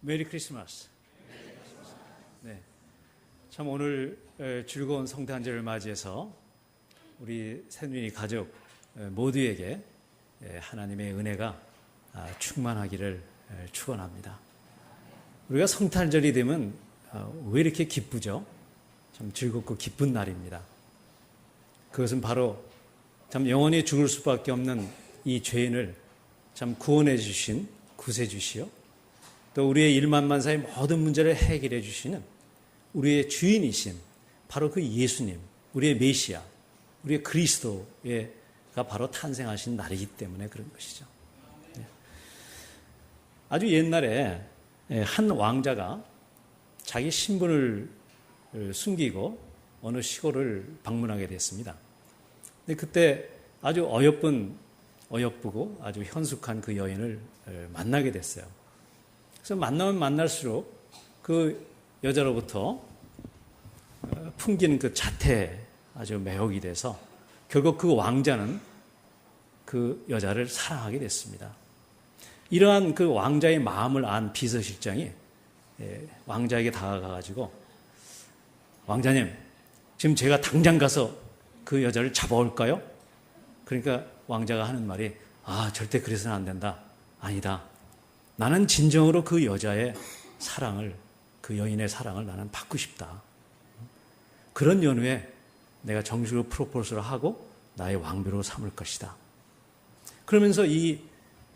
메리 크리스마스. 네, 참 오늘 즐거운 성탄절을 맞이해서 우리 새누리 가족 모두에게 하나님의 은혜가 충만하기를 축원합니다. 우리가 성탄절이 되면 왜 이렇게 기쁘죠? 참 즐겁고 기쁜 날입니다. 그것은 바로 참 영원히 죽을 수밖에 없는 이 죄인을 참 구원해 주신 구세주시요, 또 우리의 일만만사의 모든 문제를 해결해 주시는 우리의 주인이신 바로 그 예수님, 우리의 메시아, 우리의 그리스도가 바로 탄생하신 날이기 때문에 그런 것이죠. 아주 옛날에 한 왕자가 자기 신분을 숨기고 어느 시골을 방문하게 됐습니다. 근데 그때 아주 어여쁘고 아주 현숙한 그 여인을 만나게 됐어요. 그래서 만나면 만날수록 그 여자로부터 풍기는 그 자태에 아주 매혹이 돼서 결국 그 왕자는 그 여자를 사랑하게 됐습니다. 이러한 그 왕자의 마음을 안 비서실장이 왕자에게 다가가가지고, 왕자님, 지금 제가 당장 가서 그 여자를 잡아올까요? 그러니까 왕자가 하는 말이, 절대 그래서는 안 된다. 아니다. 나는 진정으로 그 여자의 사랑을, 그 여인의 사랑을 나는 받고 싶다. 그런 연후에 내가 정식으로 프로포즈를 하고 나의 왕비로 삼을 것이다. 그러면서 이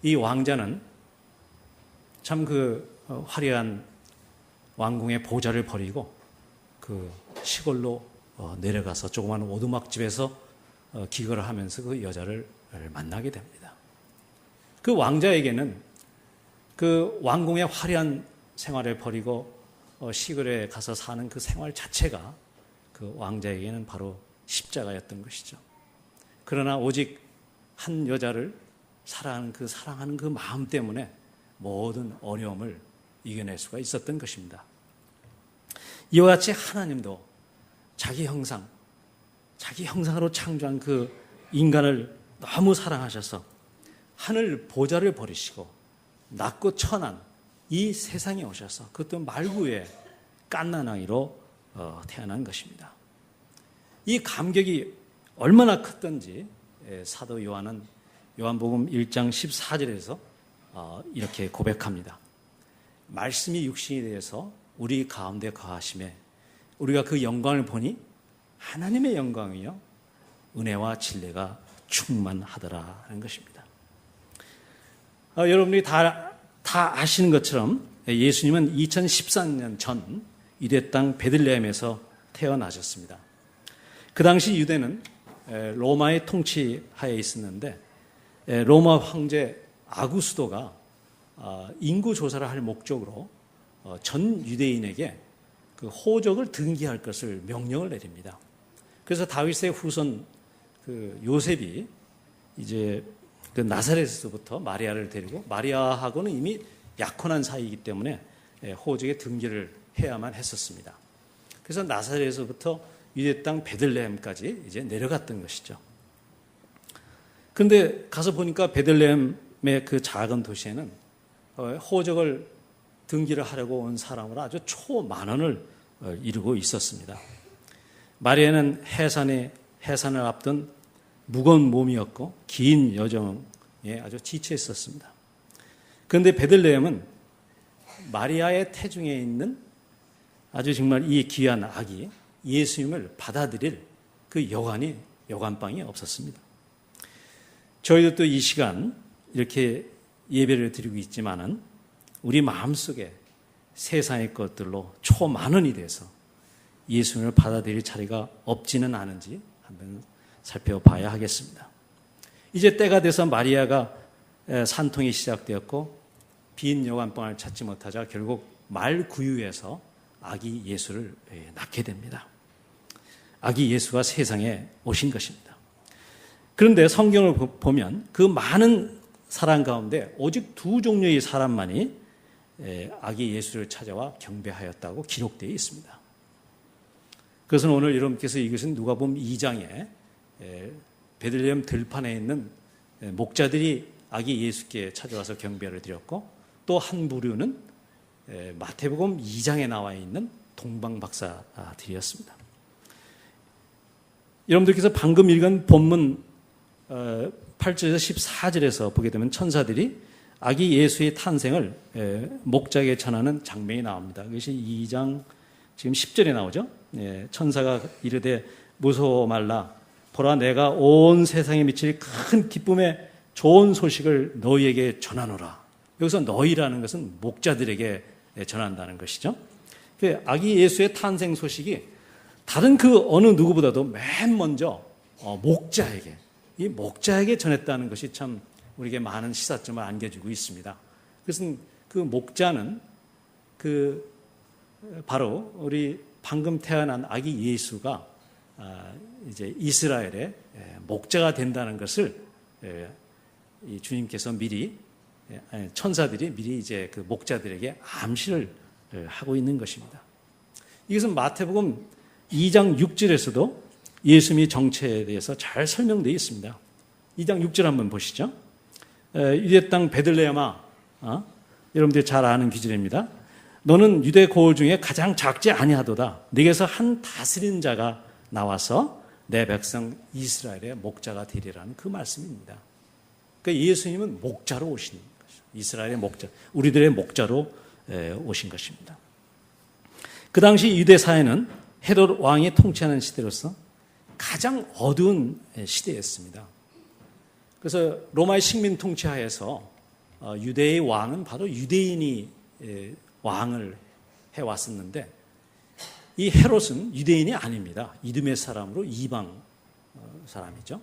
왕자는 참 그 화려한 왕궁의 보좌를 버리고 그 시골로 내려가서 조그마한 오두막집에서 기거를 하면서 그 여자를 만나게 됩니다. 그 왕자에게는 그 왕궁의 화려한 생활을 버리고 시골에 가서 사는 그 생활 자체가 그 왕자에게는 바로 십자가였던 것이죠. 그러나 오직 한 여자를 사랑하는 그 마음 때문에 모든 어려움을 이겨낼 수가 있었던 것입니다. 이와 같이 하나님도 자기 형상으로 창조한 그 인간을 너무 사랑하셔서 하늘 보좌를 버리시고 낮고 천한 이 세상에 오셔서, 그것도 말구의 갓난아이로 태어난 것입니다. 이 감격이 얼마나 컸던지 사도 요한은 요한복음 1장 14절에서 이렇게 고백합니다. 말씀이 육신이 되어서 우리 가운데 거하심에 우리가 그 영광을 보니 하나님의 영광이요 은혜와 진리가 충만하더라 하는 것입니다. 여러분들이 다 아시는 것처럼 예수님은 2013년 전 유대 땅 베들레헴에서 태어나셨습니다. 그 당시 유대는 로마의 통치하에 있었는데 로마 황제 아구스도가 인구 조사를 할 목적으로 전 유대인에게 그 호적을 등기할 것을 명령을 내립니다. 그래서 다윗의 후손 그 요셉이 이제 그 나사렛에서부터 마리아를 데리고, 마리아하고는 이미 약혼한 사이이기 때문에 호적의 등기를 해야만 했었습니다. 그래서 나사렛에서부터 유대 땅 베들레헴까지 이제 내려갔던 것이죠. 그런데 가서 보니까 베들레헴의 그 작은 도시에는 호적을 등기를 하려고 온 사람으로 아주 초만원을 이루고 있었습니다. 마리아는 해산을 앞둔 무거운 몸이었고 긴 여정에 아주 지쳐 있었습니다. 그런데 베들레헴은 마리아의 태중에 있는 아주 정말 이 귀한 아기 예수님을 받아들일 그 여관방이 없었습니다. 저희도 또 이 시간 이렇게 예배를 드리고 있지만은 우리 마음속에 세상의 것들로 초만원이 돼서 예수님을 받아들일 자리가 없지는 않은지 한번 살펴봐야 하겠습니다. 이제 때가 돼서 마리아가 산통이 시작되었고 빈 여관방을 찾지 못하자 결국 말구유에서 아기 예수를 낳게 됩니다. 아기 예수가 세상에 오신 것입니다. 그런데 성경을 보면 그 많은 사람 가운데 오직 두 종류의 사람만이 아기 예수를 찾아와 경배하였다고 기록되어 있습니다. 그것은 오늘 여러분께서 읽으신 누가복음 2장에 베들레헴 들판에 있는 목자들이 아기 예수께 찾아와서 경배를 드렸고, 또 한 부류는 마태복음 2장에 나와 있는 동방박사들이었습니다. 여러분들께서 방금 읽은 본문 8절에서 14절에서 보게 되면 천사들이 아기 예수의 탄생을 목자에게 전하는 장면이 나옵니다. 그것이 2장 지금 10절에 나오죠. 천사가 이르되 무서워 말라. 보라 내가 온 세상에 미칠 큰 기쁨의 좋은 소식을 너희에게 전하노라. 여기서 너희라는 것은 목자들에게 전한다는 것이죠. 아기 예수의 탄생 소식이 다른 그 어느 누구보다도 맨 먼저 목자에게, 이 목자에게 전했다는 것이 참 우리에게 많은 시사점을 안겨주고 있습니다. 그래서 그 목자는 바로 우리 방금 태어난 아기 예수가 이제 이스라엘의 목자가 된다는 것을 이 주님께서 미리 천사들이 미리 이제 그 목자들에게 암시를 하고 있는 것입니다. 이것은 마태복음 2장 6절에서도 예수님의 정체에 대해서 잘 설명되어 있습니다. 2장 6절 한번 보시죠. 유대 땅 베들레헴아, 여러분들이 잘 아는 기절입니다. 너는 유대 고을 중에 가장 작지 아니하도다. 네게서 한 다스리는 자가 나와서 내 백성 이스라엘의 목자가 되리라는 그 말씀입니다. 그러니까 예수님은 목자로 오신 것이죠. 이스라엘의 목자, 우리들의 목자로 오신 것입니다. 그 당시 유대 사회는 헤롯 왕이 통치하는 시대로서 가장 어두운 시대였습니다. 그래서 로마의 식민 통치하에서 유대의 왕은 바로 유대인이 왕을 해왔었는데 이 헤롯은 유대인이 아닙니다. 이두메 사람으로 이방 사람이죠.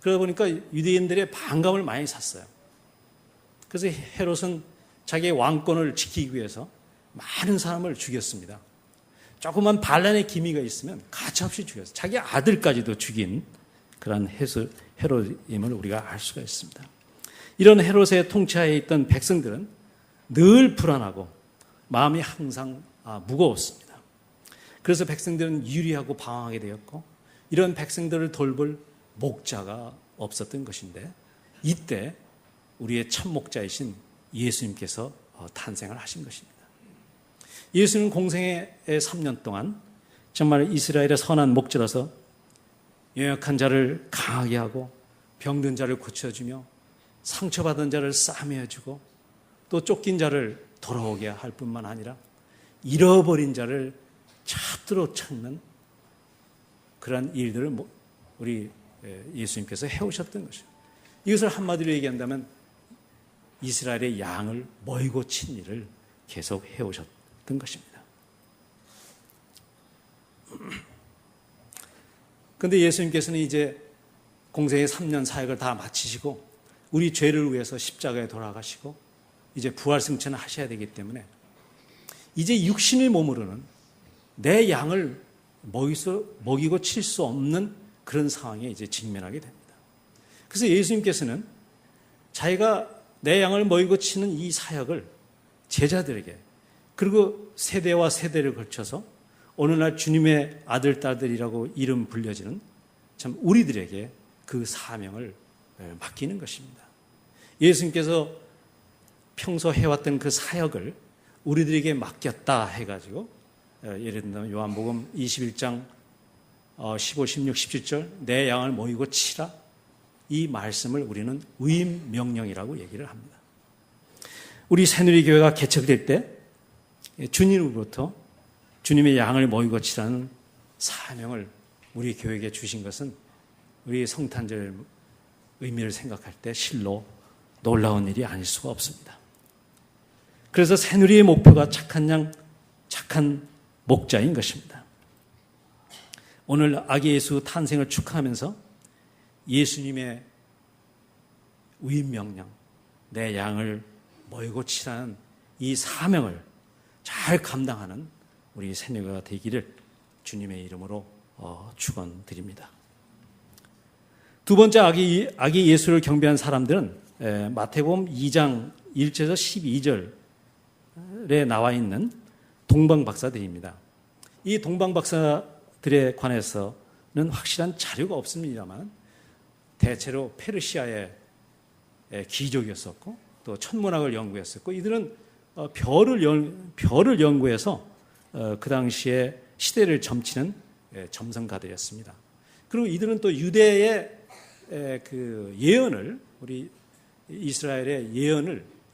그러다 보니까 유대인들의 반감을 많이 샀어요. 그래서 헤롯은 자기의 왕권을 지키기 위해서 많은 사람을 죽였습니다. 조그만 반란의 기미가 있으면 가차없이 죽였어요. 자기 아들까지도 죽인 그런 헤롯임을 우리가 알 수가 있습니다. 이런 헤롯의 통치하에 있던 백성들은 늘 불안하고 마음이 항상 무거웠습니다. 그래서 백성들은 유리하고 방황하게 되었고 이런 백성들을 돌볼 목자가 없었던 것인데 이때 우리의 첫 목자이신 예수님께서 탄생을 하신 것입니다. 예수님은 공생의 3년 동안 정말 이스라엘의 선한 목자라서 연약한 자를 강하게 하고 병든 자를 고쳐주며 상처받은 자를 싸매어주고 또 쫓긴 자를 돌아오게 할 뿐만 아니라 잃어버린 자를 찾도록 찾는 그러한 일들을 우리 예수님께서 해오셨던 것이죠. 이것을 한마디로 얘기한다면 이스라엘의 양을 모이고 친 일을 계속 해오셨던 것입니다. 그런데 예수님께서는 이제 공생의 3년 사역을 다 마치시고 우리 죄를 위해서 십자가에 돌아가시고 이제 부활승천을 하셔야 되기 때문에 이제 육신의 몸으로는 내 양을 먹이고 칠 수 없는 그런 상황에 이제 직면하게 됩니다. 그래서 예수님께서는 자기가 내 양을 먹이고 치는 이 사역을 제자들에게 그리고 세대와 세대를 걸쳐서 오늘날 주님의 아들, 딸들이라고 이름 불려지는 참 우리들에게 그 사명을 맡기는 것입니다. 예수님께서 평소 해왔던 그 사역을 우리들에게 맡겼다 해가지고 예를 들면 요한복음 21장 15, 16, 17절 내 양을 모이고 치라 이 말씀을 우리는 위임명령이라고 얘기를 합니다. 우리 새누리교회가 개척될 때 주님으로부터 주님의 양을 모이고 치라는 사명을 우리 교회에게 주신 것은 우리 성탄절 의미를 생각할 때 실로 놀라운 일이 아닐 수가 없습니다. 그래서 새누리의 목표가 착한 양, 착한 목자인 것입니다. 오늘 아기 예수 탄생을 축하하면서 예수님의 위임명령, 내 양을 모이고 치라는 이 사명을 잘 감당하는 우리 새누리가 되기를 주님의 이름으로 축원드립니다. 두 번째 아기 예수를 경배한 사람들은 마태복음 2장 1절에서 12절에 나와 있는 동방박사들입니다. 이 동방박사들에 관해서는 확실한 자료가 없습니다만 대체로 페르시아의 귀족이었었고 또 천문학을 연구했었고 이들은 별을 연구해서 그 당시에 시대를 점치는 점성가들이었습니다. 그리고 이들은 또 유대의 그 예언을, 우리 이스라엘의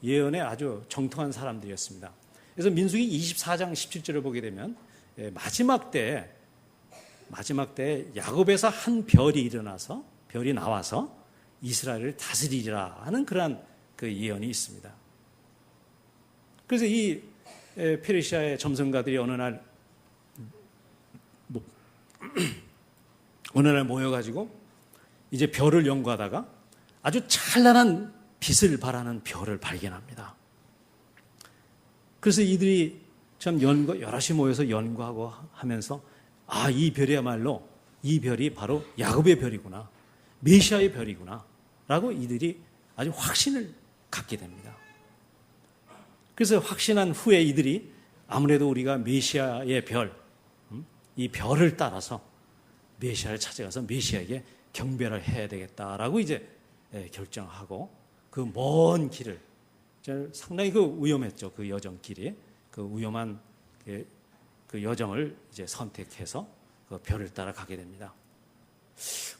예언에 아주 정통한 사람들이었습니다. 그래서 민수기 24장 17절을 보게 되면 마지막 때 야곱에서 한 별이 나와서 이스라엘을 다스리리라 하는 그러한 그 예언이 있습니다. 그래서 이 페르시아의 점성가들이 어느 날 모여가지고 이제 별을 연구하다가 아주 찬란한 빛을 발하는 별을 발견합니다. 그래서 이들이 참 여럿이 모여서 연구하고 하면서 이 별이야말로, 이 별이 바로 야곱의 별이구나, 메시아의 별이구나 라고 이들이 아주 확신을 갖게 됩니다. 그래서 확신한 후에 이들이 아무래도 우리가 메시아의 별, 이 별을 따라서 메시아를 찾아가서 메시아에게 경배를 해야 되겠다라고 이제 결정하고 그 먼 길을, 상당히 그 위험했죠. 그 여정길이, 그 위험한 그 여정을 이제 선택해서 그 별을 따라 가게 됩니다.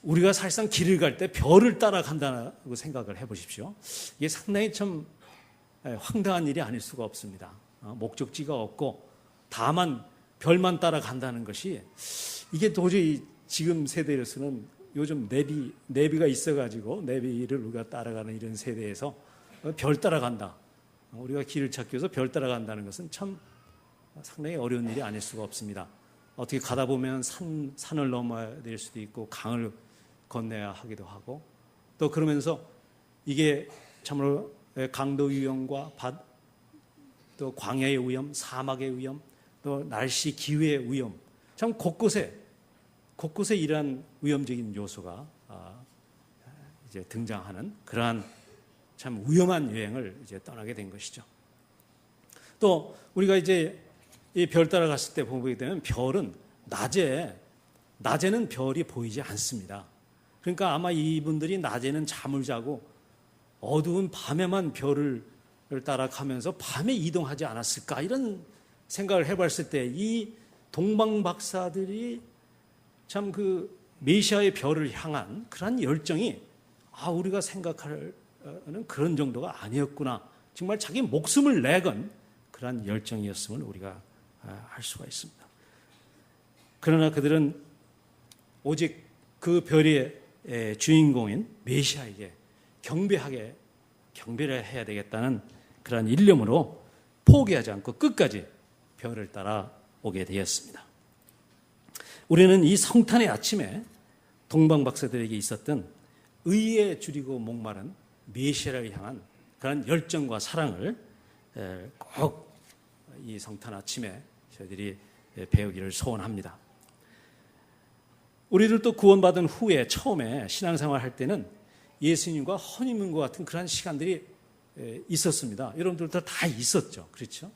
우리가 사실상 길을 갈 때 별을 따라간다고 생각을 해보십시오. 이게 상당히 참 황당한 일이 아닐 수가 없습니다. 목적지가 없고 다만 별만 따라간다는 것이, 이게 도저히 지금 세대로서는, 요즘 내비가 있어가지고 내비를 우리가 따라가는 이런 세대에서 별 따라간다, 우리가 길을 찾기 위해서 별 따라간다는 것은 참 상당히 어려운 일이 아닐 수가 없습니다. 어떻게 가다 보면 산을 넘어야 될 수도 있고 강을 건너야 하기도 하고, 또 그러면서 이게 참으로 강도 위험과 또 광야의 위험, 사막의 위험, 또 날씨 기후의 위험, 참 곳곳에 이러한 위험적인 요소가 이제 등장하는 그러한 참 위험한 여행을 이제 떠나게 된 것이죠. 또 우리가 이제 이 별 따라갔을 때 보게 되면 별은 낮에는 별이 보이지 않습니다. 그러니까 아마 이분들이 낮에는 잠을 자고 어두운 밤에만 별을 따라가면서 밤에 이동하지 않았을까, 이런 생각을 해봤을 때 이 동방 박사들이 참 그 메시아의 별을 향한 그런 열정이 우리가 생각하는 그런 정도가 아니었구나, 정말 자기 목숨을 내건 그런 열정이었음을 우리가 알 수가 있습니다. 그러나 그들은 오직 그 별의 주인공인 메시아에게 경배를 해야 되겠다는 그런 일념으로 포기하지 않고 끝까지 별을 따라 오게 되었습니다. 우리는 이 성탄의 아침에 동방 박사들에게 있었던 의에 줄이고 목마른 메시아를 향한 그런 열정과 사랑을 꼭 이 성탄 아침에 저희들이 배우기를 소원합니다. 우리들도 구원받은 후에 처음에 신앙생활 할 때는 예수님과 허니문과 같은 그런 시간들이 있었습니다. 여러분들도 다 있었죠. 그렇죠?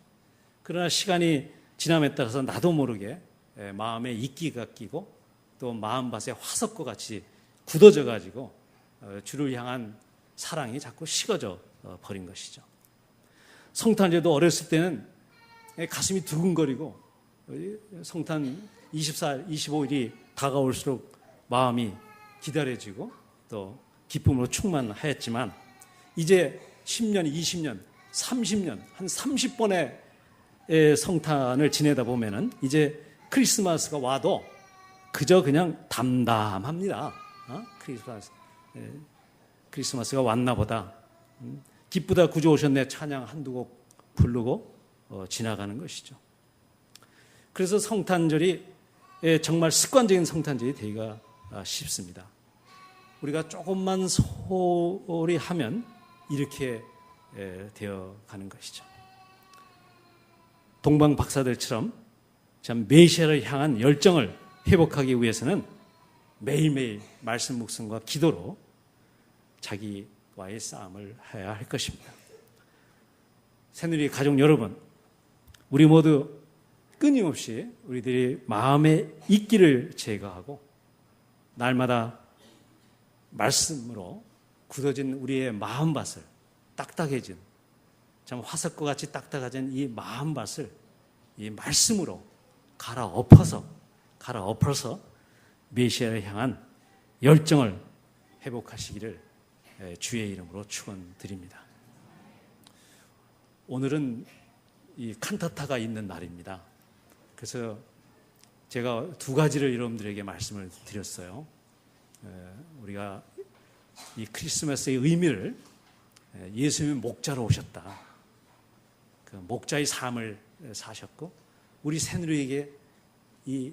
그러나 시간이 지남에 따라서 나도 모르게 마음에 이끼가 끼고 또 마음밭에 화석과 같이 굳어져 가지고 주를 향한 사랑이 자꾸 식어져 버린 것이죠. 성탄제도 어렸을 때는 가슴이 두근거리고 성탄 24일, 25일이 다가올수록 마음이 기다려지고 또 기쁨으로 충만하였지만, 이제 10년, 20년, 30년, 한 30번의 성탄을 지내다 보면은 이제 크리스마스가 와도 그저 그냥 담담합니다. 크리스마스가 왔나 보다, 기쁘다 구주 오셨네 찬양 한두 곡 부르고 지나가는 것이죠. 그래서 성탄절이 정말 습관적인 성탄절이 되기가 쉽습니다. 우리가 조금만 소홀히 하면 이렇게 되어 가는 것이죠. 동방 박사들처럼 참 메시아를 향한 열정을 회복하기 위해서는 매일매일 말씀 묵상과 기도로 자기와의 싸움을 해야 할 것입니다. 새누리 가족 여러분, 우리 모두 끊임없이 우리들이 마음의 이끼를 제거하고 날마다 말씀으로 굳어진 우리의 마음밭을, 딱딱해진 참 화석과 같이 딱딱해진 이 마음밭을 이 말씀으로 갈아엎어서 메시아를 향한 열정을 회복하시기를 주의 이름으로 축원드립니다. 오늘은 이 칸타타가 있는 날입니다. 그래서 제가 두 가지를 여러분들에게 말씀을 드렸어요. 우리가 이 크리스마스의 의미를 예수님이 목자로 오셨다. 그 목자의 삶을 사셨고 우리 새누리에게 이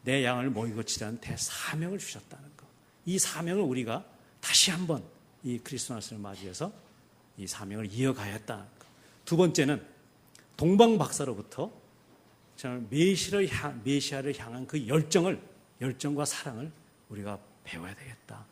내 양을 모이고 치라는 대사명을 주셨다는 것. 이 사명을 우리가 다시 한번 이 크리스마스를 맞이해서 이 사명을 이어가야 했다는 것. 두 번째는 동방박사로부터 메시아를 향한 그 열정과 사랑을 우리가 배워야 되겠다.